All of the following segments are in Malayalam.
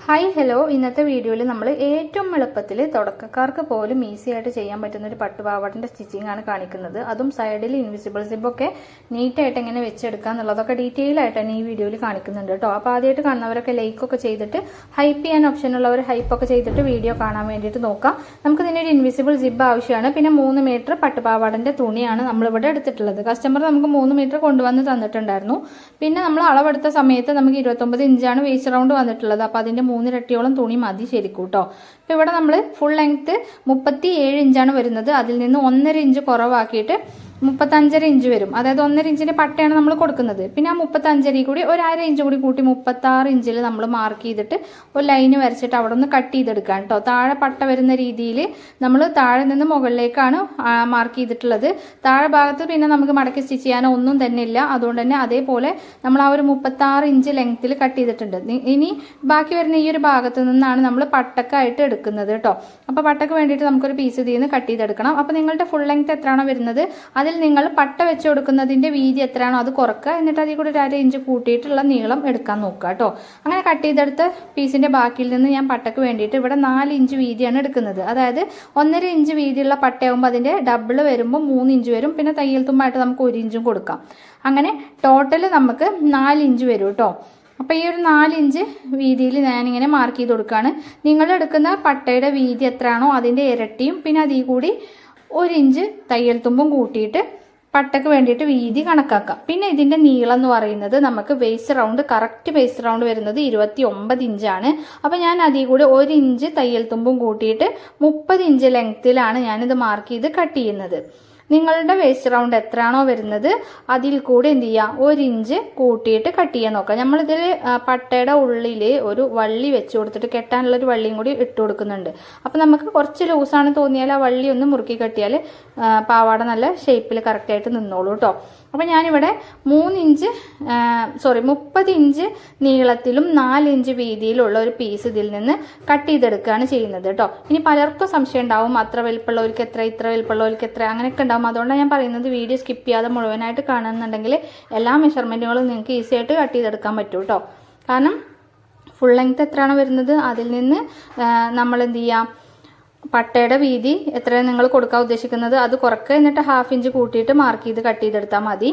ഹായ് ഹലോ ഇന്നത്തെ വീഡിയോയിൽ നമ്മൾ ഏറ്റവും എളുപ്പത്തിൽ തുടക്കക്കാർക്ക് പോലും ഈസി ആയിട്ട് ചെയ്യാൻ പറ്റുന്ന ഒരു പട്ടുപാവാടന്റെ സ്റ്റിച്ചിങ് ആണ് കാണിക്കുന്നത്. അതും സൈഡിൽ ഇൻവിസിബിൾ സിബൊക്കെ നീറ്റായിട്ട് എങ്ങനെ വെച്ചെടുക്കുക എന്നുള്ളതൊക്കെ ഡീറ്റെയിൽ ആയിട്ട് തന്നെ ഈ വീഡിയോയിൽ കാണിക്കുന്നുണ്ട് കേട്ടോ. അപ്പോൾ ആദ്യമായിട്ട് കാണുന്നവരൊക്കെ ലൈക്കൊക്കെ ചെയ്തിട്ട് ഹൈപ്പ് ചെയ്യാൻ ഓപ്ഷൻ ഉള്ളവർ ഹൈപ്പൊക്കെ ചെയ്തിട്ട് വീഡിയോ കാണാൻ വേണ്ടിയിട്ട് നോക്കാം. നമുക്ക് ഇതിന് ഒരു ഇൻവിസിബിൾ സിബ് ആവശ്യമാണ്. പിന്നെ 3 മീറ്റർ പട്ടുപാവാടന്റെ തുണിയാണ് നമ്മളിവിടെ എടുത്തിട്ടുള്ളത്. കസ്റ്റമർ നമുക്ക് 3 മീറ്റർ കൊണ്ടുവന്ന് തന്നിട്ടുണ്ടായിരുന്നു. പിന്നെ നമ്മൾ അളവെടുത്ത സമയത്ത് നമുക്ക് 29 ഇഞ്ചാണ് വേസ്റ്റ് റൗണ്ട് വന്നിട്ടുള്ളത്. അപ്പോൾ അതിന്റെ 3 ഇരട്ടിയോളം തുണി മതി ശരിക്കും കേട്ടോ. അപ്പൊ ഇവിടെ നമ്മൾ ഫുൾ ലെങ്ത് 37 ഇഞ്ചാണ് വരുന്നത്. അതിൽ നിന്ന് 1.5 ഇഞ്ച് കുറവാക്കിയിട്ട് 35.5 ഇഞ്ച് വരും. അതായത് 1.5 ഇഞ്ചിന്റെ പട്ടയാണ് നമ്മൾ കൊടുക്കുന്നത്. പിന്നെ ആ 35 കൂടി ഒരു 1/2 ഇഞ്ച് കൂടി കൂട്ടി 36 ഇഞ്ചിൽ നമ്മൾ മാർക്ക് ചെയ്തിട്ട് ഒരു ലൈന് വരച്ചിട്ട് അവിടെ ഒന്ന് കട്ട് ചെയ്തെടുക്കാം കേട്ടോ. താഴെ പട്ട വരുന്ന രീതിയിൽ നമ്മൾ താഴെ നിന്ന് മുകളിലേക്കാണ് മാർക്ക് ചെയ്തിട്ടുള്ളത്. താഴെ ഭാഗത്ത് പിന്നെ നമുക്ക് മടക്കി സ്റ്റിച്ച് ചെയ്യാനോ ഒന്നും തന്നെ ഇല്ല. അതുകൊണ്ട് തന്നെ അതേപോലെ നമ്മൾ ആ ഒരു 36 ഇഞ്ച് ലെങ്ത്തിൽ കട്ട് ചെയ്തിട്ടുണ്ട്. ഇനി ബാക്കി വരുന്ന ഈ ഒരു ഭാഗത്ത് നിന്നാണ് നമ്മൾ പട്ടക്കായിട്ട് എടുക്കുന്നത് കേട്ടോ. അപ്പൊ പട്ടക്ക് വേണ്ടിയിട്ട് നമുക്കൊരു പീസ് ഇതിൽ നിന്ന് കട്ട് ചെയ്തെടുക്കണം. അപ്പൊ നിങ്ങളുടെ ഫുൾ ലെങ്ത് എത്രയാണോ വരുന്നത് അതിൽ നിങ്ങൾ പട്ട വെച്ച് കൊടുക്കുന്നതിന്റെ വീതി എത്രയാണോ അത് കുറക്കുക. എന്നിട്ട് അതിൽ കൂടെ ഒരു 1/2 ഇഞ്ച് കൂട്ടിയിട്ടുള്ള നീളം എടുക്കാൻ നോക്കുക കേട്ടോ. അങ്ങനെ കട്ട് ചെയ്തെടുത്ത പീസിന്റെ ബാക്കിയിൽ നിന്ന് ഞാൻ പട്ടക്ക് വേണ്ടിയിട്ട് ഇവിടെ 4 ഇഞ്ച് വീതിയാണ് എടുക്കുന്നത്. അതായത് 1.5 ഇഞ്ച് വീതിയുള്ള പട്ടയാകുമ്പോൾ അതിന്റെ ഡബിൾ വരുമ്പോൾ 3 ഇഞ്ച് വരും. പിന്നെ തയ്യൽ തുമ്പായിട്ട് നമുക്ക് 1 ഇഞ്ചും കൊടുക്കാം. അങ്ങനെ ടോട്ടൽ നമുക്ക് 4 ഇഞ്ച് വരും കേട്ടോ. അപ്പൊ ഈ ഒരു 4 ഇഞ്ച് വീതിയിൽ ഞാനിങ്ങനെ മാർക്ക് ചെയ്ത് കൊടുക്കുകയാണ്. നിങ്ങൾ എടുക്കുന്ന പട്ടയുടെ വീതി എത്രയാണോ അതിന്റെ ഇരട്ടിയും പിന്നെ അതിൽ കൂടി 1 ഇഞ്ച് തയ്യൽ തുമ്പും കൂട്ടിയിട്ട് പട്ടക്ക് വേണ്ടിയിട്ട് വീതി കണക്കാക്കാം. പിന്നെ ഇതിന്റെ നീളം എന്ന് പറയുന്നത് നമുക്ക് waste round correct waste round വരുന്നത് 29 ഇഞ്ചാണ്. അപ്പൊ ഞാൻ അതിൽ കൂടി 1 ഇഞ്ച് തയ്യൽ തുമ്പും കൂട്ടിയിട്ട് 30 ഇഞ്ച് ലെങ്ത്തിലാണ് ഞാനിത് മാർക്ക് ചെയ്ത് കട്ട് ചെയ്യുന്നത്. നിങ്ങളുടെ വേസ്റ്റ് റൗണ്ട് എത്രയാണോ വരുന്നത് അതിൽ കൂടി എന്ത് ചെയ്യുക 1 ഇഞ്ച് കൂട്ടിയിട്ട് കട്ട് ചെയ്യാൻ നോക്കാം. നമ്മളിതിൽ പട്ടയുടെ ഉള്ളിൽ ഒരു വള്ളി വെച്ച് കൊടുത്തിട്ട് കെട്ടാനുള്ള ഒരു വള്ളിയും കൂടി ഇട്ട് കൊടുക്കുന്നുണ്ട്. അപ്പം നമുക്ക് കുറച്ച് ലൂസാണ് തോന്നിയാൽ ആ വള്ളി ഒന്ന് മുറുക്കി കെട്ടിയാൽ പാവാട നല്ല ഷേപ്പിൽ കറക്റ്റായിട്ട് നിന്നോളൂ കേട്ടോ. അപ്പം ഞാനിവിടെ 30 ഇഞ്ച് നീളത്തിലും 4 ഇഞ്ച് വീതിയിലുള്ള ഒരു പീസ് ഇതിൽ നിന്ന് കട്ട് ചെയ്തെടുക്കുകയാണ് ചെയ്യുന്നത് കേട്ടോ. ഇനി പലർക്കും സംശയം ഉണ്ടാവും അത്ര വലിപ്പമുള്ളവർക്ക് എത്ര ഇത്ര വലിപ്പമുള്ളവർക്ക് എത്ര അങ്ങനെയൊക്കെ ഉണ്ടാവും. അതുകൊണ്ടാണ് ഞാൻ പറയുന്നത് വീഡിയോ സ്കിപ്പ് ചെയ്യാതെ മുഴുവനായിട്ട് കാണുന്നുണ്ടെങ്കിൽ എല്ലാ മെഷർമെന്റുകളും നിങ്ങൾക്ക് ഈസി ആയിട്ട് കട്ട് ചെയ്തെടുക്കാൻ പറ്റും കേട്ടോ. കാരണം ഫുൾ ലെങ്ത് എത്രയാണ് വരുന്നത് അതിൽ നിന്ന് നമ്മൾ എന്ത് ചെയ്യാം പട്ടയുടെ വീതി എത്രയാണ് നിങ്ങൾ കൊടുക്കാൻ ഉദ്ദേശിക്കുന്നത് അത് കുറക്കുക. എന്നിട്ട് 1/2 ഇഞ്ച് കൂട്ടിയിട്ട് മാർക്ക് ചെയ്ത് കട്ട് ചെയ്തെടുത്താൽ മതി.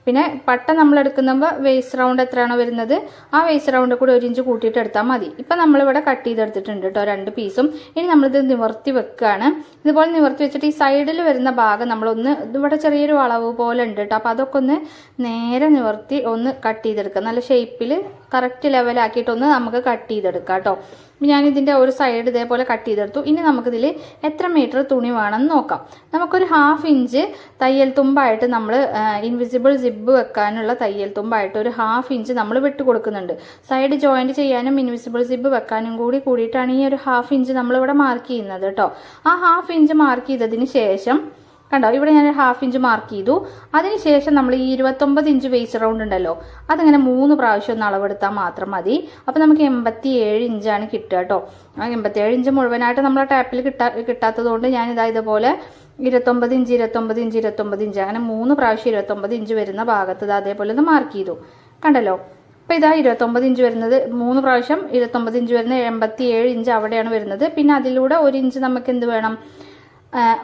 പിന്നെ പട്ട നമ്മൾ എടുക്കുമ്പോൾ വേസ്റ്റ് റൗണ്ട് എത്രയാണോ വരുന്നത് ആ വേസ്റ്റ് റൗണ്ട് കൂടി 1 ഇഞ്ച് കൂട്ടിയിട്ട് എടുത്താൽ മതി. ഇപ്പം നമ്മളിവിടെ കട്ട് ചെയ്തെടുത്തിട്ടുണ്ട് കേട്ടോ 2 പീസും. ഇനി നമ്മളിത് നിവർത്തി വെക്കുകയാണ്. ഇതുപോലെ നിവർത്തി വെച്ചിട്ട് ഈ സൈഡിൽ വരുന്ന ഭാഗം നമ്മളൊന്ന് ഇവിടെ ചെറിയൊരു വളവ് പോലെ ഉണ്ട് കേട്ടോ. അപ്പം അതൊക്കെ ഒന്ന് നേരെ നിവർത്തി ഒന്ന് കട്ട് ചെയ്തെടുക്കാം. നല്ല ഷേപ്പിൽ കറക്റ്റ് ലെവലാക്കിയിട്ടൊന്ന് നമുക്ക് കട്ട് ചെയ്തെടുക്കാം കേട്ടോ. ഞാൻ ഇതിന്റെ ഒരു സൈഡ് ഇതേപോലെ കട്ട് ചെയ്തെടുത്തു. ഇനി നമുക്കിതിൽ എത്ര മീറ്റർ തുണി വേണമെന്ന് നോക്കാം. നമുക്കൊരു 1/2 ഇഞ്ച് തയ്യൽ തുമ്പായിട്ട് നമ്മൾ ഇൻവിസിബിൾ സിബ് വെക്കാനുള്ള തയ്യൽ തുമ്പായിട്ട് ഒരു 1/2 ഇഞ്ച് നമ്മൾ വിട്ട് കൊടുക്കുന്നുണ്ട്. സൈഡ് ജോയിന്റ് ചെയ്യാനും ഇൻവിസിബിൾ സിബ് വെക്കാനും കൂടിയിട്ടാണ് ഈ ഒരു 1/2 ഇഞ്ച് നമ്മളിവിടെ മാർക്ക് ചെയ്യുന്നത് കേട്ടോ. ആ 1/2 ഇഞ്ച് മാർക്ക് ചെയ്തതിന് ശേഷം കണ്ടോ ഇവിടെ ഞാൻ 1/2 ഇഞ്ച് മാർക്ക് ചെയ്തു. അതിനുശേഷം നമ്മൾ ഈ 29 ഇഞ്ച് വേസ്റ്റ് റൗണ്ട് ഉണ്ടല്ലോ അതങ്ങനെ 3 പ്രാവശ്യം ഒന്ന് അളവെടുത്താൽ മാത്രം മതി. അപ്പൊ നമുക്ക് 87 ഇഞ്ചാണ് കിട്ടുക കേട്ടോ. ആ 87 ഇഞ്ച് മുഴുവനായിട്ട് നമ്മളെ ടാപ്പിൽ കിട്ടാത്തത് കൊണ്ട് ഞാൻ ഇതുപോലെ 29 ഇഞ്ച് 29 ഇഞ്ച് 29 ഇഞ്ച് അങ്ങനെ 3 പ്രാവശ്യം 29 ഇഞ്ച് വരുന്ന ഭാഗത്ത് അതേപോലെ ഒന്ന് മാർക്ക് ചെയ്തു. കണ്ടല്ലോ അപ്പൊ ഇതാ 29 ഇഞ്ച് വരുന്നത് 3 പ്രാവശ്യം 29 ഇഞ്ച് വരുന്ന 87 ഇഞ്ച് അവിടെയാണ് വരുന്നത്. പിന്നെ അതിലൂടെ 1 ഇഞ്ച് നമുക്ക് എന്ത് വേണം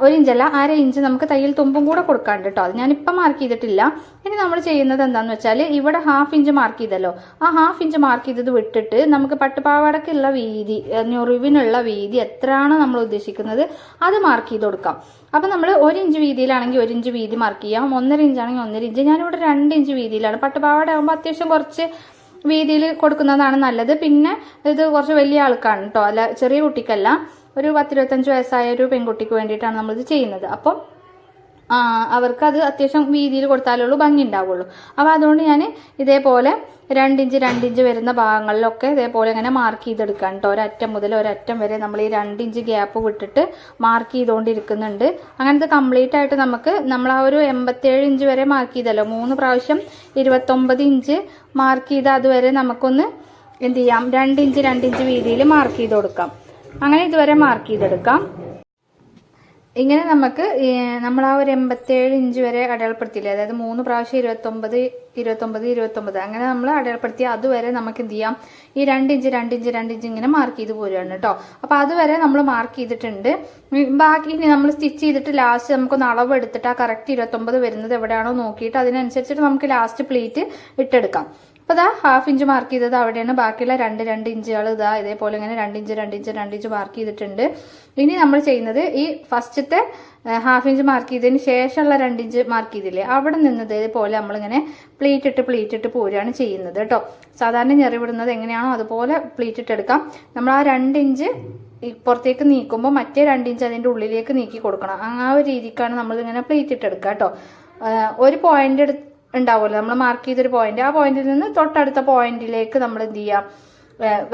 1 ഇഞ്ചല്ല 1/2 ഇഞ്ച് നമുക്ക് തയ്യൽ തുമ്പും കൂടെ കൊടുക്കാണ്ട് കേട്ടോ. അത് ഞാനിപ്പം മാർക്ക് ചെയ്തിട്ടില്ല. ഇനി നമ്മൾ ചെയ്യുന്നത് എന്താണെന്ന് വെച്ചാൽ ഇവിടെ 1/2 ഇഞ്ച് മാർക്ക് ചെയ്തല്ലോ ആ 1/2 ഇഞ്ച് മാർക്ക് ചെയ്തത് വിട്ടിട്ട് നമുക്ക് പട്ടുപാവാടക്കുള്ള വീതി ഞൊറിവിനുള്ള വീതി എത്രയാണ് നമ്മൾ ഉദ്ദേശിക്കുന്നത് അത് മാർക്ക് ചെയ്ത് കൊടുക്കാം. അപ്പൊ നമ്മൾ 1 ഇഞ്ച് വീതിയിലാണെങ്കിൽ 1 ഇഞ്ച് വീതി മാർക്ക് ചെയ്യാം. 1.5 ഇഞ്ചാണെങ്കിൽ 1.5 ഇഞ്ച്. ഞാനിവിടെ 2 ഇഞ്ച് വീതിയിലാണ്. പട്ടുപാവാട ആകുമ്പോൾ അത്യാവശ്യം കുറച്ച് വീതിയിൽ കൊടുക്കുന്നതാണ് നല്ലത്. പിന്നെ ഇത് കുറച്ച് വലിയ ആൾക്കാണ് കേട്ടോ, അല്ല ചെറിയ കുട്ടിക്കല്ല. ഒരു 10-25 വയസ്സായ ഒരു പെൺകുട്ടിക്ക് വേണ്ടിയിട്ടാണ് നമ്മളിത് ചെയ്യുന്നത്. അപ്പം അവർക്ക് അത് അത്യാവശ്യം വീതിയിൽ കൊടുത്താലുള്ളൂ ഭംഗി ഉണ്ടാവുള്ളൂ. അപ്പോൾ അതുകൊണ്ട് ഞാൻ ഇതേപോലെ 2 ഇഞ്ച് വരുന്ന ഭാഗങ്ങളിലൊക്കെ ഇതേപോലെ ഇങ്ങനെ മാർക്ക് ചെയ്തെടുക്കാം കേട്ടോ. ഒരറ്റം മുതൽ ഒരറ്റം വരെ നമ്മൾ ഈ 2 ഇഞ്ച് ഗ്യാപ്പ് വിട്ടിട്ട് മാർക്ക് ചെയ്തുകൊണ്ടിരിക്കുന്നുണ്ട്. അങ്ങനത്തെ കംപ്ലീറ്റ് ആയിട്ട് നമ്മൾ ആ ഒരു 87 ഇഞ്ച് വരെ മാർക്ക് ചെയ്തല്ലോ 3 പ്രാവശ്യം 29 ഇഞ്ച് മാർക്ക് ചെയ്ത് അതുവരെ നമുക്കൊന്ന് എന്ത് ചെയ്യാം 2 ഇഞ്ച് വീതിയിൽ മാർക്ക് ചെയ്ത് കൊടുക്കാം. അങ്ങനെ ഇതുവരെ മാർക്ക് ചെയ്തെടുക്കാം. ഇങ്ങനെ നമുക്ക് നമ്മൾ ആ ഒരു 87 ഇഞ്ച് വരെ അടയാളപ്പെടുത്തിയില്ലേ, അതായത് 3 പ്രാവശ്യം 29, 29, 29 അങ്ങനെ നമ്മൾ അടയാളപ്പെടുത്തി അതുവരെ നമുക്ക് എന്ത് ചെയ്യാം, ഈ 2 ഇഞ്ച് 2 ഇഞ്ച് 2 ഇഞ്ച് ഇങ്ങനെ മാർക്ക് ചെയ്ത് പോരുകയാണ് കേട്ടോ. അപ്പൊ അതുവരെ നമ്മൾ മാർക്ക് ചെയ്തിട്ടുണ്ട്. ബാക്കി ഇനി നമ്മൾ സ്റ്റിച്ച് ചെയ്തിട്ട് ലാസ്റ്റ് നമുക്കൊന്ന് അളവ് എടുത്തിട്ട് ആ കറക്റ്റ് 29 വരുന്നത് എവിടെയാണോ നോക്കിയിട്ട് അതിനനുസരിച്ചിട്ട് നമുക്ക് ലാസ്റ്റ് പ്ലീറ്റ് ഇട്ടെടുക്കാം. അപ്പൊ ഇതാ 1/2 ഇഞ്ച് മാർക്ക് ചെയ്തത് അവിടെയാണ്. ബാക്കിയുള്ള 2 ഇഞ്ചുകൾ ഇതാ ഇതേപോലെ ഇങ്ങനെ 2 ഇഞ്ച് 2 ഇഞ്ച് 2 ഇഞ്ച് മാർക്ക് ചെയ്തിട്ടുണ്ട്. ഇനി നമ്മൾ ചെയ്യുന്നത് ഈ ഫസ്റ്റത്തെ 1/2 ഇഞ്ച് മാർക്ക് ചെയ്തതിന് ശേഷമുള്ള 2 ഇഞ്ച് മാർക്ക് ചെയ്തില്ലേ, അവിടെ നിന്ന് ഇതേപോലെ നമ്മളിങ്ങനെ പ്ലീറ്റ് ഇട്ട് പോരുകയാണ് ചെയ്യുന്നത് കേട്ടോ. സാധാരണ ഞെറിവിടുന്നത് എങ്ങനെയാണോ അതുപോലെ പ്ലീറ്റ് ഇട്ടെടുക്കാം. നമ്മൾ ആ 2 ഇഞ്ച് പുറത്തേക്ക് നീക്കുമ്പോൾ മറ്റേ 2 ഇഞ്ച് അതിന്റെ ഉള്ളിലേക്ക് നീക്കി കൊടുക്കണം. ആ ഒരു രീതിക്കാണ് നമ്മൾ ഇങ്ങനെ പ്ലീറ്റ് ഇട്ടെടുക്കുക കേട്ടോ. ഒരു പോയിന്റ് ഉണ്ടാവുമല്ലോ നമ്മൾ മാർക്ക് ചെയ്തൊരു പോയിന്റ്, ആ പോയിന്റിൽ നിന്ന് തൊട്ടടുത്ത പോയിന്റിലേക്ക് നമ്മൾ എന്ത് ചെയ്യാം,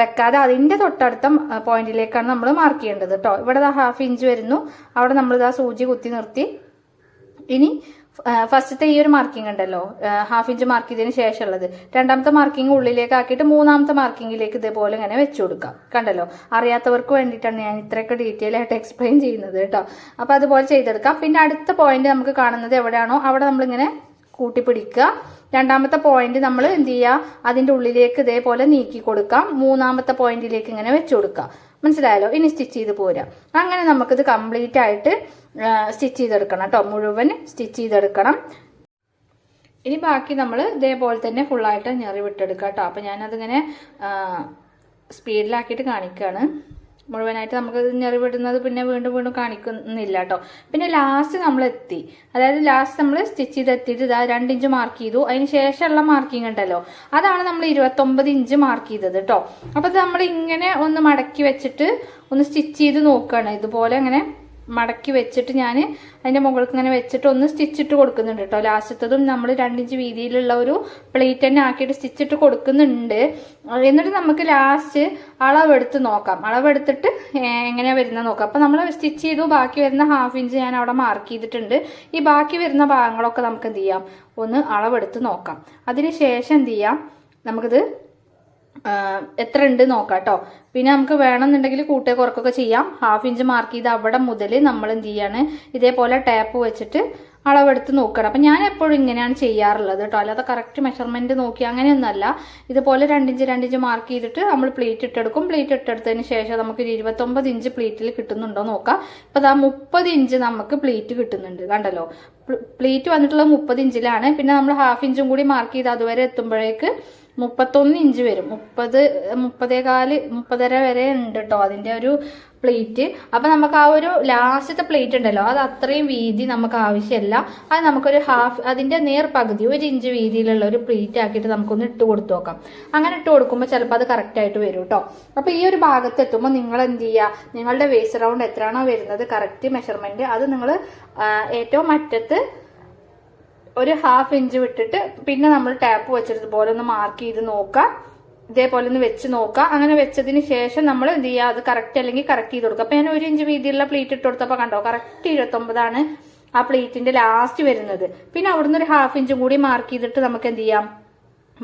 വെക്കാതെ അതിന്റെ തൊട്ടടുത്ത പോയിന്റിലേക്കാണ് നമ്മൾ മാർക്ക് ചെയ്യേണ്ടത് കേട്ടോ. ഇവിടെ 1/2 ഇഞ്ച് വരുന്നു, അവിടെ നമ്മൾ ഇതാ സൂചി കുത്തി നിർത്തി. ഇനി ഫസ്റ്റത്തെ ഈ ഒരു മാർക്കിംഗ് ഉണ്ടല്ലോ 1/2 ഇഞ്ച് മാർക്ക് ചെയ്തതിന് ശേഷമുള്ളത്, രണ്ടാമത്തെ മാർക്കിംഗ് ഉള്ളിലേക്ക് ആക്കിയിട്ട് മൂന്നാമത്തെ മാർക്കിങ്ങിലേക്ക് ഇതേപോലെ ഇങ്ങനെ വെച്ചു കൊടുക്കാം. കണ്ടല്ലോ, അറിയാത്തവർക്ക് വേണ്ടിയിട്ടാണ് ഞാൻ ഇത്രയൊക്കെ ഡീറ്റെയിൽ ആയിട്ട് എക്സ്പ്ലെയിൻ ചെയ്യുന്നത് കേട്ടോ. അപ്പൊ അതുപോലെ ചെയ്തെടുക്കാം. പിന്നെ അടുത്ത പോയിന്റ് നമുക്ക് കാണുന്നത് എവിടെയാണോ അവിടെ നമ്മളിങ്ങനെ കൂട്ടിപ്പിടിക്കുക. രണ്ടാമത്തെ പോയിന്റ് നമ്മൾ എന്ത് ചെയ്യുക, അതിന്റെ ഉള്ളിലേക്ക് ഇതേപോലെ നീക്കി കൊടുക്കാം. മൂന്നാമത്തെ പോയിന്റിലേക്ക് ഇങ്ങനെ വെച്ചു കൊടുക്കുക. മനസ്സിലായല്ലോ? ഇനി സ്റ്റിച്ച് ചെയ്ത് പോരാ. അങ്ങനെ നമുക്കിത് കംപ്ലീറ്റ് ആയിട്ട് സ്റ്റിച്ച് ചെയ്തെടുക്കണം കേട്ടോ. മുഴുവൻ സ്റ്റിച്ച് ചെയ്തെടുക്കണം. ഇനി ബാക്കി നമ്മൾ ഇതേപോലെ തന്നെ ഫുള്ളായിട്ട് ഞെറി വിട്ടെടുക്കാം കേട്ടോ. അപ്പൊ ഞാനതിങ്ങനെ സ്പീഡിലാക്കിയിട്ട് കാണിക്കുകയാണ്. മുഴുവനായിട്ട് നമുക്ക് ഞെറിവിടുന്നത് പിന്നെ വീണ്ടും വീണ്ടും കാണിക്കുന്നില്ല കേട്ടോ. പിന്നെ ലാസ്റ്റ് നമ്മൾ എത്തി, അതായത് ലാസ്റ്റ് നമ്മൾ സ്റ്റിച്ച് ചെയ്ത് എത്തിയിട്ട് ഇതാ 2 ഇഞ്ച് മാർക്ക് ചെയ്തു. അതിന് ശേഷമുള്ള മാർക്കിംഗ് ഉണ്ടല്ലോ, അതാണ് നമ്മൾ 29 ഇഞ്ച് മാർക്ക് ചെയ്തത് കേട്ടോ. അപ്പൊ നമ്മൾ ഇങ്ങനെ ഒന്ന് മടക്കി വെച്ചിട്ട് ഒന്ന് സ്റ്റിച്ച് ചെയ്ത് നോക്കുകയാണ്. ഇതുപോലെ അങ്ങനെ മടക്കി വെച്ചിട്ട് ഞാൻ അതിന്റെ മുകൾക്ക് ഇങ്ങനെ വെച്ചിട്ട് ഒന്ന് സ്റ്റിച്ചിട്ട് കൊടുക്കുന്നുണ്ട് കേട്ടോ. ലാസ്റ്റത്തതും നമ്മൾ 2 ഇഞ്ച് വീതിയിലുള്ള ഒരു പ്ലേറ്റ് തന്നെ ആക്കിയിട്ട് സ്റ്റിച്ചിട്ട് കൊടുക്കുന്നുണ്ട്. എന്നിട്ട് നമുക്ക് ലാസ്റ്റ് അളവെടുത്ത് നോക്കാം. അളവെടുത്തിട്ട് എങ്ങനെയാ വരുന്നത് നോക്കാം. അപ്പൊ നമ്മൾ സ്റ്റിച്ച് ചെയ്തു, ബാക്കി വരുന്ന 1/2 ഇഞ്ച് ഞാൻ അവിടെ മാർക്ക് ചെയ്തിട്ടുണ്ട്. ഈ ബാക്കി വരുന്ന ഭാഗങ്ങളൊക്കെ നമുക്ക് എന്ത് ചെയ്യാം, ഒന്ന് അളവെടുത്ത് നോക്കാം. അതിനുശേഷം എന്ത് ചെയ്യാം, നമുക്കിത് എത്ര ഉണ്ട് നോക്കാം കേട്ടോ. പിന്നെ നമുക്ക് വേണമെന്നുണ്ടെങ്കിൽ കൂട്ടേ കുറക്കൊക്കെ ചെയ്യാം. 1/2 ഇഞ്ച് മാർക്ക് ചെയ്ത് അവിടെ മുതൽ നമ്മൾ എന്ത് ചെയ്യാണ്, ഇതേപോലെ ടാപ്പ് വെച്ചിട്ട് അളവെടുത്ത് നോക്കണം. അപ്പൊ ഞാൻ എപ്പോഴും ഇങ്ങനെയാണ് ചെയ്യാറുള്ളത് കേട്ടോ. അല്ലാതെ കറക്റ്റ് മെഷർമെന്റ് നോക്കി അങ്ങനെയൊന്നല്ല. ഇതുപോലെ 2 ഇഞ്ച് 2 ഇഞ്ച് മാർക്ക് ചെയ്തിട്ട് നമ്മൾ പ്ലീറ്റ് ഇട്ടെടുക്കും. പ്ലീറ്റ് ഇട്ടെടുത്തതിന് ശേഷം നമുക്ക് 29 ഇഞ്ച് പ്ലീറ്റിൽ കിട്ടുന്നുണ്ടോ നോക്കാം. ഇപ്പൊ ദാ 30 ഇഞ്ച് നമുക്ക് പ്ലീറ്റ് കിട്ടുന്നുണ്ട്. കണ്ടല്ലോ, പ്ലീറ്റ് വന്നിട്ടുള്ളത് 30 ഇഞ്ചിലാണ്. പിന്നെ നമ്മൾ 1/2 ഇഞ്ചും കൂടി മാർക്ക് ചെയ്ത് അതുവരെ എത്തുമ്പോഴേക്ക് 31 ഇഞ്ച് വരും. 30 വരെ ഉണ്ട് കേട്ടോ അതിന്റെ ഒരു പ്ലേറ്റ്. അപ്പൊ നമുക്ക് ആ ഒരു ലാസ്റ്റത്തെ പ്ലേറ്റ് ഉണ്ടല്ലോ, അത് അത്രയും വീതി നമുക്ക് ആവശ്യമില്ല. അത് നമുക്കൊരു അതിന്റെ നേർ പകുതി 1 ഇഞ്ച് വീതിയിലുള്ള ഒരു പ്ലേറ്റ് ആക്കിയിട്ട് നമുക്കൊന്ന് ഇട്ട് കൊടുത്തു നോക്കാം. അങ്ങനെ ഇട്ട് കൊടുക്കുമ്പോൾ ചിലപ്പോൾ അത് കറക്റ്റ് ആയിട്ട് വരും കേട്ടോ. അപ്പൊ ഈ ഒരു ഭാഗത്ത് എത്തുമ്പോൾ നിങ്ങൾ എന്ത് ചെയ്യുക, നിങ്ങളുടെ വേസ്റ്റ് റൗണ്ട് എത്രയാണോ വരുന്നത് കറക്റ്റ് മെഷർമെന്റ്, അത് നിങ്ങൾ ഏറ്റവും അറ്റത്ത് ഒരു 1/2 ഇഞ്ച് വിട്ടിട്ട് പിന്നെ നമ്മൾ ടാപ്പ് വെച്ചതുപോലെ ഒന്ന് മാർക്ക് ചെയ്ത് നോക്കാം. ഇതേപോലെ ഒന്ന് വെച്ച് നോക്കാം. അങ്ങനെ വെച്ചതിന് ശേഷം നമ്മൾ എന്ത് ചെയ്യുക, അത് കറക്റ്റ് അല്ലെങ്കിൽ കറക്റ്റ് ചെയ്ത് കൊടുക്കുക. അപ്പൊ ഞാൻ 1 ഇഞ്ച് വീതിയുള്ള പ്ലേറ്റ് ഇട്ട് കൊടുത്തപ്പോൾ കണ്ടോ, കറക്റ്റ് 29 ആ പ്ലേറ്റിന്റെ ലാസ്റ്റ് വരുന്നത്. പിന്നെ അവിടുന്ന് ഒരു 1/2 ഇഞ്ചും കൂടി മാർക്ക് ചെയ്തിട്ട് നമുക്ക് എന്ത് ചെയ്യാം,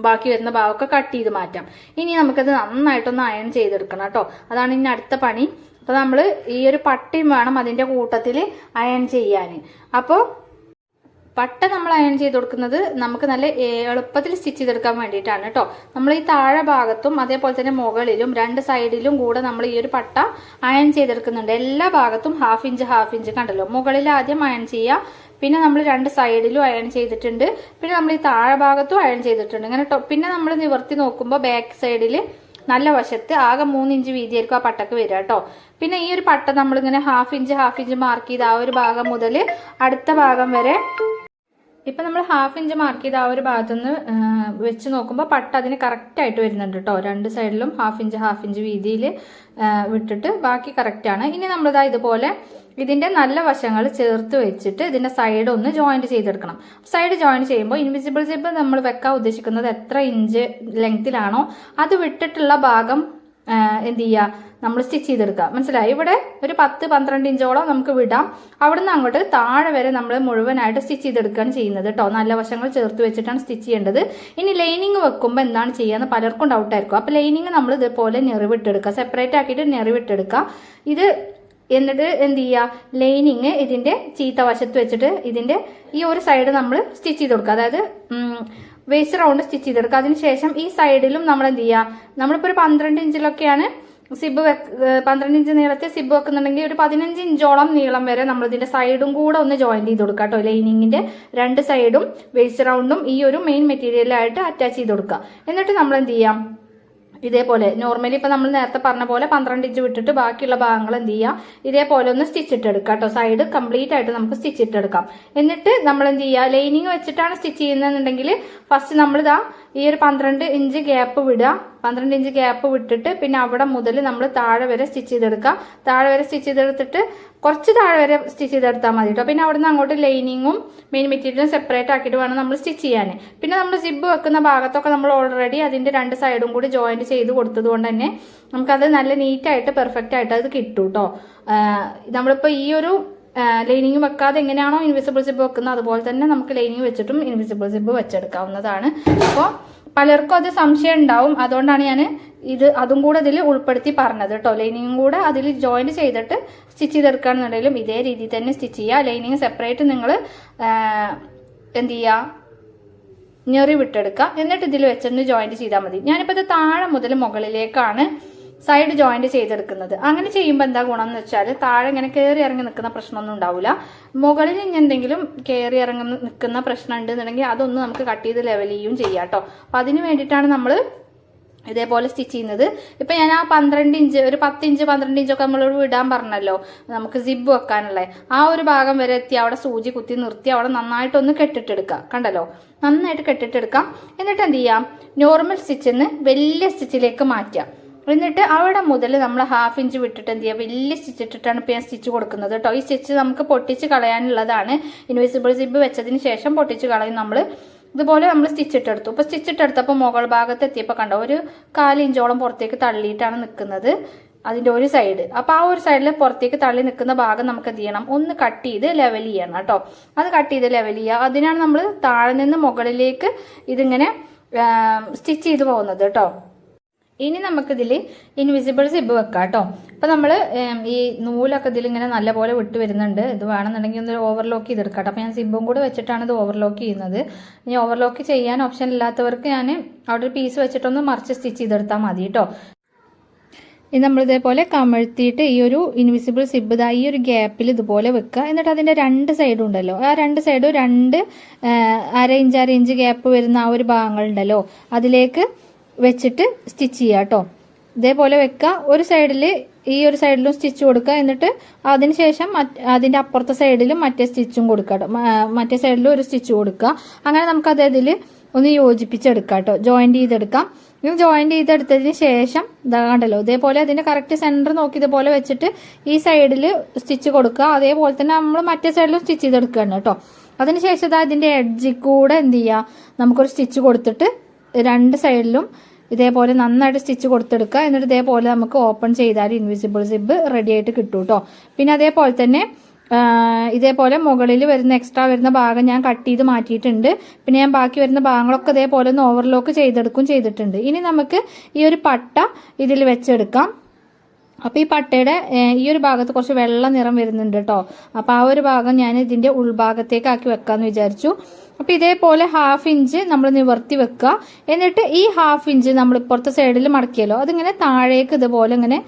ബാക്കി വരുന്ന ഭാഗമൊക്കെ കട്ട് ചെയ്ത് മാറ്റാം. ഇനി നമുക്കത് നന്നായിട്ടൊന്ന് അയൺ ചെയ്തെടുക്കണം കേട്ടോ. അതാണ് ഇനി അടുത്ത പണി. അപ്പൊ നമ്മൾ ഈ ഒരു പട്ടിയും വേണം അതിന്റെ കൂട്ടത്തിൽ അയൺ ചെയ്യാൻ. അപ്പോൾ പട്ട നമ്മൾ അയൺ ചെയ്ത് കൊടുക്കുന്നത് നമുക്ക് നല്ല എളുപ്പത്തിൽ സ്റ്റിച്ച് ചെയ്തെടുക്കാൻ വേണ്ടിയിട്ടാണ് കേട്ടോ. നമ്മൾ ഈ താഴെ ഭാഗത്തും അതേപോലെ തന്നെ മുകളിലും 2 സൈഡിലും കൂടെ നമ്മൾ ഈ ഒരു പട്ട അയൺ ചെയ്തെടുക്കുന്നുണ്ട്. എല്ലാ ഭാഗത്തും 1/2 ഇഞ്ച് കണ്ടല്ലോ. മുകളിൽ ആദ്യം അയൺ ചെയ്യുക, പിന്നെ നമ്മൾ 2 സൈഡിലും അയൺ ചെയ്തിട്ടുണ്ട്, പിന്നെ നമ്മൾ ഈ താഴെ ഭാഗത്തും അയൺ ചെയ്തിട്ടുണ്ട്. ഇങ്ങനെ പിന്നെ നമ്മൾ നിവർത്തി നോക്കുമ്പോൾ ബാക്ക് സൈഡിൽ നല്ല വശത്ത് ആകെ 3 ഇഞ്ച് വീതിയായിരിക്കും ആ പട്ടക്ക് വരിക കേട്ടോ. പിന്നെ ഈ ഒരു പട്ട നമ്മളിങ്ങനെ 1/2 ഇഞ്ച് മാർക്ക് ചെയ്ത് ആ ഒരു ഭാഗം മുതൽ അടുത്ത ഭാഗം വരെ, ഇപ്പൊ നമ്മൾ 1/2 ഇഞ്ച് മാർക്ക് ചെയ്ത് ആ ഒരു ഭാഗത്തുനിന്ന് വെച്ച് നോക്കുമ്പോൾ പട്ട അതിന് കറക്റ്റ് ആയിട്ട് വരുന്നുണ്ട് കേട്ടോ. 2 സൈഡിലും 1/2 ഇഞ്ച് വീതിയിൽ വിട്ടിട്ട് ബാക്കി കറക്റ്റ് ആണ്. ഇനി നമ്മളിതാ ഇതുപോലെ ഇതിന്റെ നല്ല വശങ്ങൾ ചേർത്ത് വെച്ചിട്ട് ഇതിന്റെ സൈഡ് ഒന്ന് ജോയിന്റ് ചെയ്തെടുക്കണം. സൈഡ് ജോയിന്റ് ചെയ്യുമ്പോൾ ഇൻവിസിബിൾ സിബ് നമ്മൾ വെക്കാൻ ഉദ്ദേശിക്കുന്നത് എത്ര ഇഞ്ച് ലെങ്തിലാണോ അത് വിട്ടിട്ടുള്ള ഭാഗം എന്ത് ചെയ്യുക, നമ്മൾ സ്റ്റിച്ച് ചെയ്തെടുക്കുക. മനസ്സിലായി? ഇവിടെ ഒരു 10-12 ഇഞ്ചോളം നമുക്ക് വിടാം. അവിടുന്ന് അങ്ങോട്ട് താഴെ വരെ നമ്മൾ മുഴുവനായിട്ട് സ്റ്റിച്ച് ചെയ്തെടുക്കുകയാണ് ചെയ്യുന്നത് കേട്ടോ. നല്ല വശങ്ങൾ ചേർത്ത് വെച്ചിട്ടാണ് സ്റ്റിച്ച് ചെയ്യേണ്ടത്. ഇനി ലൈനിങ് വെക്കുമ്പോൾ എന്താണ് ചെയ്യാന്ന് പലർക്കും ഡൗട്ട് ആയിരിക്കും. അപ്പൊ ലൈനിങ് നമ്മൾ ഇതുപോലെ ഞെറിവിട്ടെടുക്കുക, സെപ്പറേറ്റ് ആക്കിയിട്ട് ഞെറിവിട്ടെടുക്കുക. ഇത് എന്നിട്ട് എന്ത് ചെയ്യുക, ലൈനിങ് ഇതിന്റെ ചീത്ത വശത്ത് വെച്ചിട്ട് ഇതിന്റെ ഈ ഒരു സൈഡ് നമ്മൾ സ്റ്റിച്ച് ചെയ്ത് കൊടുക്കുക. അതായത് വേസ്റ്റ് റൗണ്ട് സ്റ്റിച്ച് ചെയ്തെടുക്കുക. അതിനുശേഷം ഈ സൈഡിലും നമ്മൾ എന്ത് ചെയ്യുക, നമ്മളിപ്പോൾ ഒരു 12 ഇഞ്ചിലൊക്കെയാണ് സിബ് 12 ഇഞ്ച് നീളത്തിൽ സിബ് വെക്കുന്നുണ്ടെങ്കിൽ ഒരു 15 ഇഞ്ചോളം നീളം വരെ നമ്മൾ ഇതിന്റെ സൈഡും കൂടെ ഒന്ന് ജോയിന്റ് ചെയ്ത് കൊടുക്കുക കേട്ടോ. ലൈനിങ്ങിന്റെ 2 സൈഡും വേസ്റ്റ് റൗണ്ടും ഈ ഒരു മെയിൻ മെറ്റീരിയലായിട്ട് അറ്റാച്ച് ചെയ്ത് കൊടുക്കുക. എന്നിട്ട് നമ്മൾ എന്ത് ചെയ്യാം, ഇതേപോലെ നോർമലി ഇപ്പൊ നമ്മൾ നേരത്തെ പറഞ്ഞ പോലെ 12 ഇഞ്ച് വിട്ടിട്ട് ബാക്കിയുള്ള ഭാഗങ്ങൾ എന്ത് ചെയ്യാം, ഇതേപോലെ ഒന്ന് സ്റ്റിച്ച് ഇട്ടെടുക്കാം കേട്ടോ. സൈഡ് കംപ്ലീറ്റ് ആയിട്ട് നമുക്ക് സ്റ്റിച്ച് ഇട്ടെടുക്കാം. എന്നിട്ട് നമ്മൾ എന്ത് ചെയ്യുക, ലൈനിങ് വെച്ചിട്ടാണ് സ്റ്റിച്ച് ചെയ്യുന്നതെന്നുണ്ടെങ്കിൽ ഫസ്റ്റ് നമ്മൾ ഈ ഒരു 12 ഇഞ്ച് ഗ്യാപ്പ് വിടുക. 12 ഇഞ്ച് ഗ്യാപ്പ് വിട്ടിട്ട് പിന്നെ അവിടെ മുതൽ നമ്മൾ താഴെ വരെ സ്റ്റിച്ച് ചെയ്തെടുക്കുക. താഴെ വരെ സ്റ്റിച്ച് ചെയ്തെടുത്തിട്ട് കുറച്ച് താഴെ വരെ സ്റ്റിച്ച് ചെയ്തെടുത്താൽ മതി കേട്ടോ. പിന്നെ അവിടുന്ന് അങ്ങോട്ട് ലൈനിങ്ങും മെയിൻ മെറ്റീരിയലും സെപ്പറേറ്റ് ആക്കിയിട്ട് വേണം നമ്മൾ സ്റ്റിച്ച് ചെയ്യാൻ. പിന്നെ നമ്മൾ സിബ് വെക്കുന്ന ഭാഗത്തൊക്കെ നമ്മൾ ഓൾറെഡി അതിന്റെ 2 സൈഡും കൂടി ജോയിന്റ് ചെയ്ത് കൊടുത്തത് കൊണ്ട് തന്നെ നമുക്കത് നല്ല നീറ്റായിട്ട് പെർഫെക്റ്റ് ആയിട്ട് അത് കിട്ടും കേട്ടോ. നമ്മളിപ്പോൾ ഈ ഒരു ലൈനിങ് വെക്കാതെ എങ്ങനെയാണോ ഇൻവിസിബിൾ സിബ് വെക്കുന്നത് അതുപോലെ തന്നെ നമുക്ക് ലൈനിങ് വെച്ചിട്ടും ഇൻവിസിബിൾ സിബ് വെച്ചെടുക്കാവുന്നതാണ്. അപ്പോൾ പലർക്കും അത് സംശയം ഉണ്ടാവും, അതുകൊണ്ടാണ് ഞാൻ അതും കൂടെ ഇതിൽ ഉൾപ്പെടുത്തി പറഞ്ഞത് കേട്ടോ. ലൈനിങ്ങും കൂടെ അതിൽ ജോയിന്റ് ചെയ്തിട്ട് സ്റ്റിച്ച് ചെയ്തെടുക്കുകയാണെന്നുണ്ടെങ്കിലും ഇതേ രീതിയിൽ തന്നെ സ്റ്റിച്ച് ചെയ്യുക. ലൈനിങ് സെപ്പറേറ്റ് നിങ്ങൾ എന്ത് ചെയ്യുക, ഞെറി വിട്ടെടുക്കുക. എന്നിട്ട് ഇതിൽ വെച്ചൊന്ന് ജോയിന്റ് ചെയ്താൽ മതി. ഞാനിപ്പോൾ ഇത് താഴെ മുതൽ മുകളിലേക്കാണ് സൈഡ് ജോയിന്റ് ചെയ്തെടുക്കുന്നത്. അങ്ങനെ ചെയ്യുമ്പോൾ എന്താ ഗുണം എന്ന് വെച്ചാൽ താഴെ ഇങ്ങനെ കയറി ഇറങ്ങി നിൽക്കുന്ന പ്രശ്നമൊന്നും ഉണ്ടാവില്ല. മുകളിൽ ഇനി എന്തെങ്കിലും കയറി ഇറങ്ങി നിൽക്കുന്ന പ്രശ്നം ഉണ്ടെന്നുണ്ടെങ്കിൽ അതൊന്ന് നമുക്ക് കട്ട് ചെയ്ത് ലെവൽ ചെയ്യുകയും ചെയ്യാം കേട്ടോ. അപ്പം അതിന് വേണ്ടിയിട്ടാണ് നമ്മൾ ഇതേപോലെ സ്റ്റിച്ച് ചെയ്യുന്നത്. ഇപ്പം ഞാൻ ആ 12 ഇഞ്ച് ഒരു 10 ഇഞ്ച് 12 ഇഞ്ചൊക്കെ നമ്മളോട് വിടാൻ പറഞ്ഞല്ലോ നമുക്ക് സിബ് വെക്കാനുള്ള. ആ ഒരു ഭാഗം വരെ എത്തി അവിടെ സൂചി കുത്തി നിർത്തി അവിടെ നന്നായിട്ടൊന്ന് കെട്ടിട്ടെടുക്കാം. കണ്ടല്ലോ, നന്നായിട്ട് കെട്ടിട്ടെടുക്കാം. എന്നിട്ട് എന്ത് ചെയ്യാം, നോർമൽ സ്റ്റിച്ചിൽ നിന്ന് വലിയ സ്റ്റിച്ചിലേക്ക് മാറ്റാം. എന്നിട്ട് അവിടെ മുതൽ നമ്മൾ 1/2 ഇഞ്ച് വിട്ടിട്ട് എന്ത് ചെയ്യുക, വലിയ സ്റ്റിച്ച് ഇട്ടിട്ടാണ് ഇപ്പം ഞാൻ സ്റ്റിച്ച് കൊടുക്കുന്നത് കേട്ടോ. ഈ സ്റ്റിച്ച് നമുക്ക് പൊട്ടിച്ച് കളയാനുള്ളതാണ്. ഇൻവിസിബിൾ സിബ് വെച്ചതിന് ശേഷം പൊട്ടിച്ച് കളയും നമ്മൾ. ഇതുപോലെ നമ്മൾ സ്റ്റിച്ച് ഇട്ടെടുത്തു. ഇപ്പൊ സ്റ്റിച്ച് ഇട്ടെടുത്തപ്പോൾ മുകൾ ഭാഗത്ത് എത്തിയപ്പോൾ കണ്ടോ ഒരു 1/4 ഇഞ്ചോളം പുറത്തേക്ക് തള്ളിയിട്ടാണ് നിൽക്കുന്നത് അതിന്റെ ഒരു സൈഡ്. അപ്പൊ ആ ഒരു സൈഡിൽ പുറത്തേക്ക് തള്ളി നിൽക്കുന്ന ഭാഗം നമുക്ക് എന്ത് ചെയ്യണം, ഒന്ന് കട്ട് ചെയ്ത് ലെവൽ ചെയ്യണം കേട്ടോ. അത് കട്ട് ചെയ്ത് ലെവൽ ചെയ്യുക. അതിനാണ് നമ്മൾ താഴെ നിന്ന് മുകളിലേക്ക് ഇതിങ്ങനെ സ്റ്റിച്ച് ചെയ്ത് പോകുന്നത് കേട്ടോ. ഇനി നമുക്കിതിൽ ഇൻവിസിബിൾ സിബ് വെക്കാം കേട്ടോ. അപ്പം നമ്മൾ ഈ നൂലൊക്കെ ഇതിൽ ഇങ്ങനെ നല്ലപോലെ വിട്ട് വരുന്നുണ്ട്. ഇത് വേണമെന്നുണ്ടെങ്കിൽ ഒന്ന് ഓവർലോക്ക് ചെയ്തെടുക്കാം കേട്ടോ. അപ്പം ഞാൻ സിബും കൂടെ വെച്ചിട്ടാണ് ഇത് ഓവർലോക്ക് ചെയ്യുന്നത്. ഇനി ഓവർലോക്ക് ചെയ്യാൻ ഓപ്ഷൻ ഇല്ലാത്തവർക്ക് ഞാൻ അവിടെ ഒരു പീസ് വെച്ചിട്ടൊന്ന് മറിച്ച് സ്റ്റിച്ച് ചെയ്തെടുത്താൽ മതി കേട്ടോ. ഇത് നമ്മളിതേപോലെ കമഴ്ത്തിയിട്ട് ഈ ഒരു ഇൻവിസിബിൾ സിബ് ഈ ഒരു ഗ്യാപ്പിൽ ഇതുപോലെ വെക്കുക. എന്നിട്ട് അതിൻ്റെ 2 സൈഡും ഉണ്ടല്ലോ, ആ 2 സൈഡും 2 1/2 ഇഞ്ച് ഗ്യാപ്പ് വരുന്ന ആ ഒരു ഭാഗങ്ങളുണ്ടല്ലോ അതിലേക്ക് വെച്ചിട്ട് സ്റ്റിച്ച് ചെയ്യുക കേട്ടോ. ഇതേപോലെ വെക്കുക. ഒരു സൈഡിൽ ഈ ഒരു സൈഡിലും സ്റ്റിച്ച് കൊടുക്കുക. എന്നിട്ട് അതിനുശേഷം അതിൻ്റെ അപ്പുറത്തെ സൈഡിലും മറ്റേ സ്റ്റിച്ചും കൊടുക്കുക. മറ്റേ സൈഡിലും ഒരു സ്റ്റിച്ച് കൊടുക്കുക. അങ്ങനെ നമുക്കത് ഇതിൽ ഒന്ന് യോജിപ്പിച്ചെടുക്കാം കേട്ടോ, ജോയിന്റ് ചെയ്തെടുക്കാം. ഇത് ജോയിന്റ് ചെയ്തെടുത്തതിന് ശേഷം ഇതാ കണ്ടല്ലോ, ഇതേപോലെ അതിന്റെ കറക്റ്റ് സെന്റർ നോക്കി ഇതുപോലെ വെച്ചിട്ട് ഈ സൈഡിൽ സ്റ്റിച്ച് കൊടുക്കുക. അതേപോലെ തന്നെ നമ്മൾ മറ്റേ സൈഡിലും സ്റ്റിച്ച് ചെയ്തെടുക്കുകയാണ് കേട്ടോ. അതിനുശേഷം ഇതാ ഇതിന്റെ എഡ്ജിൽ കൂടെ എന്ത് ചെയ്യുക, നമുക്കൊരു സ്റ്റിച്ച് കൊടുത്തിട്ട് 2 സൈഡിലും ഇതേപോലെ നന്നായിട്ട് സ്റ്റിച്ച് കൊടുത്തെടുക്കുക. എന്നിട്ട് ഇതേപോലെ നമുക്ക് ഓപ്പൺ ചെയ്താൽ ഇൻവിസിബിൾ സിബ് റെഡി ആയിട്ട് കിട്ടും കേട്ടോ. പിന്നെ അതേപോലെ തന്നെ ഇതേപോലെ മുകളിൽ വരുന്ന എക്സ്ട്രാ വരുന്ന ഭാഗം ഞാൻ കട്ട് ചെയ്ത് മാറ്റിയിട്ടുണ്ട്. പിന്നെ ഞാൻ ബാക്കി വരുന്ന ഭാഗങ്ങളൊക്കെ ഇതേപോലെ ഒന്ന് ഓവർലോക്ക് ചെയ്തിട്ടുണ്ട്. ഇനി നമുക്ക് ഈ ഒരു പട്ട ഇതിൽ വെച്ചെടുക്കാം. അപ്പോൾ ഈ പട്ടയുടെ ഈ ഒരു ഭാഗത്ത് കുറച്ച് വെള്ള നിറം വരുന്നുണ്ട് കേട്ടോ. അപ്പോൾ ആ ഒരു ഭാഗം ഞാൻ ഇതിൻ്റെ ഉൾഭാഗത്തേക്ക് ആക്കി വെക്കാമെന്ന് വിചാരിച്ചു. അപ്പോൾ ഇതേപോലെ 1/2 ഇഞ്ച് നമ്മൾ നിവർത്തി വെക്കുക. എന്നിട്ട് ഈ 1/2 ഇഞ്ച് നമ്മൾ ഇപ്പുറത്തെ സൈഡിൽ മടക്കിയല്ലോ അതിങ്ങനെ താഴേക്ക് ഇതുപോലെ ഇങ്ങനെ,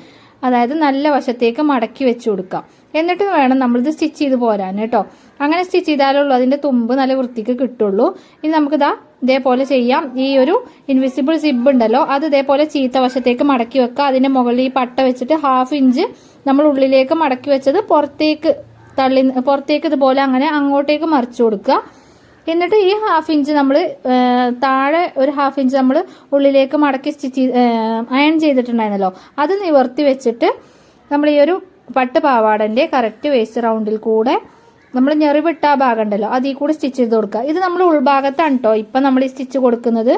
അതായത് നല്ല വശത്തേക്ക് മടക്കി വെച്ച് കൊടുക്കാം. എന്നിട്ട് വേണം നമ്മളിത് സ്റ്റിച്ച് ചെയ്ത് പോരാൻ കേട്ടോ. അങ്ങനെ സ്റ്റിച്ച് ചെയ്താലുള്ളൂ അതിൻ്റെ തുമ്പ് നല്ല വൃത്തിക്ക് കിട്ടുള്ളൂ. ഇനി നമുക്കിതാ ഇതേപോലെ ചെയ്യാം. ഈ ഒരു ഇൻവിസിബിൾ സിബ് ഉണ്ടല്ലോ അത് ഇതേപോലെ ചീത്ത വശത്തേക്ക് മടക്കി വെക്കുക. അതിൻ്റെ മുകളിൽ ഈ പട്ട വെച്ചിട്ട് 1/2 ഇഞ്ച് നമ്മൾ ഉള്ളിലേക്ക് മടക്കി വെച്ചത് പുറത്തേക്ക് ഇതുപോലെ അങ്ങനെ അങ്ങോട്ടേക്ക് മറിച്ചു കൊടുക്കുക. എന്നിട്ട് ഈ 1/2 ഇഞ്ച് നമ്മൾ താഴെ ഒരു 1/2 ഇഞ്ച് നമ്മൾ ഉള്ളിലേക്ക് മടക്കി അയൺ ചെയ്തിട്ടുണ്ടായിരുന്നല്ലോ അത് നിവർത്തി വെച്ചിട്ട് നമ്മൾ ഈ ഒരു പട്ട് പാവാടൻ്റെ കറക്റ്റ് വേസ്റ്റ് റൗണ്ടിൽ കൂടെ നമ്മൾ ഞെറിവിട്ട ആ ഭാഗം ഉണ്ടല്ലോ അതിൽ കൂടെ സ്റ്റിച്ച് ചെയ്ത് കൊടുക്കുക. ഇത് നമ്മൾ ഉൾഭാഗത്താണ് കേട്ടോ ഇപ്പം നമ്മൾ ഈ സ്റ്റിച്ച് കൊടുക്കുന്നത്,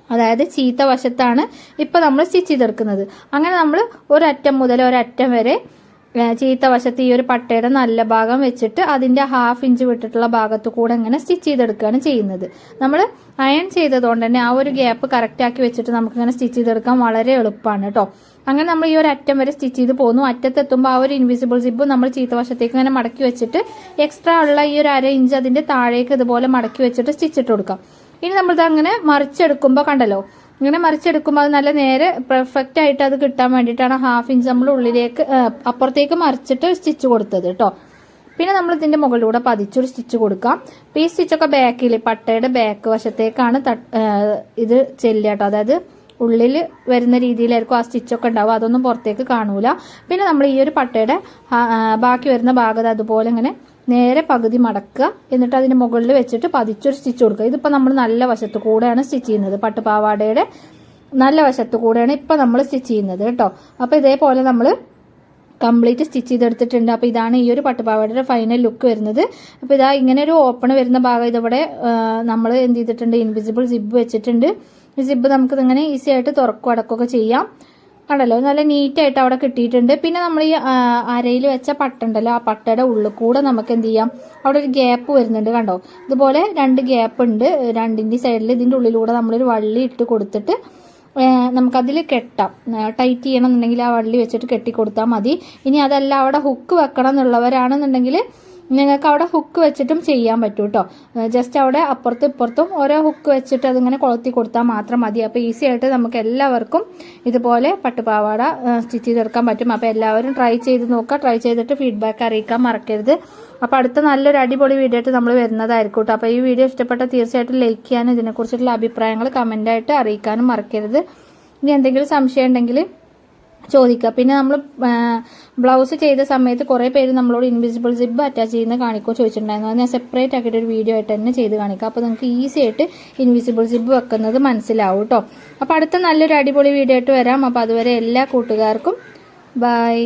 അതായത് ചീത്ത വശത്താണ് ഇപ്പം നമ്മൾ സ്റ്റിച്ച് ചെയ്തെടുക്കുന്നത്. അങ്ങനെ നമ്മൾ ഒരറ്റം മുതൽ ഒരറ്റം വരെ ചീത്ത വശത്ത് ഈ ഒരു പട്ടയുടെ നല്ല ഭാഗം വെച്ചിട്ട് അതിന്റെ 1/2 ഇഞ്ച് വിട്ടിട്ടുള്ള ഭാഗത്തു കൂടെ ഇങ്ങനെ സ്റ്റിച്ച് ചെയ്തെടുക്കുകയാണ് ചെയ്യുന്നത്. നമ്മൾ അയൺ ചെയ്തതുകൊണ്ട് തന്നെ ആ ഒരു ഗ്യാപ്പ് കറക്റ്റ് ആക്കി വെച്ചിട്ട് നമുക്കിങ്ങനെ സ്റ്റിച്ച് ചെയ്തെടുക്കാൻ വളരെ എളുപ്പമാണ് കേട്ടോ. അങ്ങനെ നമ്മൾ ഈ ഒരു അറ്റം വരെ സ്റ്റിച്ച് ചെയ്ത് പോകുന്നു. അറ്റത്തെത്തുമ്പോൾ ആ ഒരു ഇൻവിസിബിൾ സിബ് നമ്മൾ ചീത്ത വശത്തേക്ക് ഇങ്ങനെ മടക്കി വെച്ചിട്ട് എക്സ്ട്രാ ഉള്ള ഈ ഒരു 1/2 ഇഞ്ച് അതിന്റെ താഴേക്ക് ഇതുപോലെ മടക്കി വെച്ചിട്ട് സ്റ്റിച്ച് ഇട്ട് കൊടുക്കാം. ഇനി നമ്മളിത് അങ്ങനെ മറിച്ചെടുക്കുമ്പോൾ കണ്ടല്ലോ, ഇങ്ങനെ മറിച്ചെടുക്കുമ്പോൾ അത് നല്ല നേരെ പെർഫെക്റ്റ് ആയിട്ട് അത് കിട്ടാൻ വേണ്ടിയിട്ടാണ് 1/2 ഇഞ്ച് നമ്മൾ ഉള്ളിലേക്ക് അപ്പുറത്തേക്ക് മറിച്ചിട്ട് സ്റ്റിച്ച് കൊടുത്തത് കേട്ടോ. പിന്നെ നമ്മൾ ഇതിന്റെ മുകളിലൂടെ പതിച്ചൊരു സ്റ്റിച്ച് കൊടുക്കാം. ഈ സ്റ്റിച്ചൊക്കെ ബാക്കിൽ പട്ടയുടെ ബാക്ക് വശത്തേക്കാണ് ഇത് ചെല്ലുക കേട്ടോ. അതായത് ഉള്ളിൽ വരുന്ന രീതിയിലായിരിക്കും ആ സ്റ്റിച്ചൊക്കെ ഉണ്ടാവുക, അതൊന്നും പുറത്തേക്ക് കാണൂല. പിന്നെ നമ്മൾ ഈ ഒരു പട്ടയുടെ ബാക്കി വരുന്ന ഭാഗത്ത് അതുപോലെ ഇങ്ങനെ നേരെ പകുതി മടക്കുക, എന്നിട്ട് അതിന് മുകളിൽ വെച്ചിട്ട് പതിച്ചൊരു സ്റ്റിച്ച് കൊടുക്കുക. ഇതിപ്പോൾ നമ്മൾ നല്ല വശത്ത് കൂടെയാണ് സ്റ്റിച്ച് ചെയ്യുന്നത്, പട്ടുപാവാടയുടെ നല്ല വശത്ത് കൂടെയാണ് ഇപ്പം നമ്മൾ സ്റ്റിച്ച് ചെയ്യുന്നത് കേട്ടോ. അപ്പോൾ ഇതേപോലെ നമ്മൾ കംപ്ലീറ്റ് സ്റ്റിച്ച് ചെയ്തെടുത്തിട്ടുണ്ട്. അപ്പോൾ ഇതാണ് ഈ ഒരു പട്ടുപാവാടയുടെ ഫൈനൽ ലുക്ക് വരുന്നത്. അപ്പോൾ ഇതാ ഇങ്ങനെ ഒരു ഓപ്പൺ വരുന്ന ഭാഗം ഇതിവിടെ നമ്മൾ എന്ത് ചെയ്തിട്ടുണ്ട്, ഇൻവിസിബിൾ സിബ് വെച്ചിട്ടുണ്ട്. ഈ സിബ് നമുക്ക് ഇങ്ങനെ ഈസി ആയിട്ട് തുറക്കും അടക്കുകയൊക്കെ ചെയ്യാം. കണ്ടല്ലോ, നല്ല നീറ്റായിട്ട് അവിടെ കിട്ടിയിട്ടുണ്ട്. പിന്നെ നമ്മൾ ഈ അരയിൽ വെച്ച പട്ട ഉണ്ടല്ലോ, ആ പട്ടയുടെ ഉള്ളിൽ കൂടെ നമുക്ക് എന്ത് ചെയ്യാം, അവിടെ ഒരു ഗ്യാപ്പ് വരുന്നുണ്ട് കണ്ടോ. ഇതുപോലെ 2 ഗ്യാപ്പ് ഉണ്ട് രണ്ടിൻ്റെ സൈഡിൽ. ഇതിൻ്റെ ഉള്ളിലൂടെ നമ്മളൊരു വള്ളി ഇട്ട് കൊടുത്തിട്ട് നമുക്കതിൽ കെട്ടാം. ടൈറ്റ് ചെയ്യണം എന്നുണ്ടെങ്കിൽ ആ വള്ളി വെച്ചിട്ട് കെട്ടി കൊടുത്താൽ മതി. ഇനി അതല്ല അവിടെ ഹുക്ക് വെക്കണം എന്നുള്ളവരാണെന്നുണ്ടെങ്കിൽ നിങ്ങൾക്ക് അവിടെ ഹുക്ക് വെച്ചിട്ടും ചെയ്യാൻ പറ്റും കേട്ടോ. ജസ്റ്റ് അവിടെ അപ്പുറത്തും ഇപ്പുറത്തും ഓരോ ഹുക്ക് വെച്ചിട്ട് അതിങ്ങനെ കൊളുത്തി കൊടുത്താൽ മാത്രം മതി. അപ്പോൾ ഈസി ആയിട്ട് നമുക്ക് എല്ലാവർക്കും ഇതുപോലെ പട്ടുപാവാട സ്റ്റിച്ച് ചെയ്തെടുക്കാൻ പറ്റും. അപ്പോൾ എല്ലാവരും ട്രൈ ചെയ്ത് നോക്കുക. ട്രൈ ചെയ്തിട്ട് ഫീഡ്ബാക്ക് അറിയിക്കാൻ മറക്കരുത്. അപ്പോൾ അടുത്ത നല്ലൊരു അടിപൊളി വീഡിയോ ആയിട്ട് നമ്മൾ വരുന്നതായിരിക്കും കേട്ടോ. അപ്പോൾ ഈ വീഡിയോ ഇഷ്ടപ്പെട്ട തീർച്ചയായിട്ടും ലൈക്ക് ചെയ്യാനും ഇതിനെക്കുറിച്ചിട്ടുള്ള അഭിപ്രായങ്ങൾ കമൻ്റായിട്ട് അറിയിക്കാനും മറക്കരുത്. ഇനി എന്തെങ്കിലും സംശയം ഉണ്ടെങ്കിൽ ചോദിക്കുക. പിന്നെ നമ്മൾ ബ്ലൗസ് ചെയ്ത സമയത്ത് കുറേ പേര് നമ്മളോട് ഇൻവിസിബിൾ സിബ് അറ്റാച്ച് ചെയ്യുന്ന കാണിക്കുമോ ചോദിച്ചിട്ടുണ്ടായിരുന്നു. അത് ഞാൻ സെപ്പറേറ്റ് ആക്കിയിട്ട് ഒരു വീഡിയോ ആയിട്ട് തന്നെ ചെയ്ത് കാണിക്കാം. അപ്പോൾ നിങ്ങൾക്ക് ഈസി ആയിട്ട് ഇൻവിസിബിൾ സിബ് വെക്കുന്നത് മനസ്സിലാവും കേട്ടോ. അപ്പോൾ അടുത്ത നല്ലൊരു അടിപൊളി വീഡിയോ ആയിട്ട് വരാം. അപ്പോൾ അതുവരെ എല്ലാ കൂട്ടുകാർക്കും ബൈ.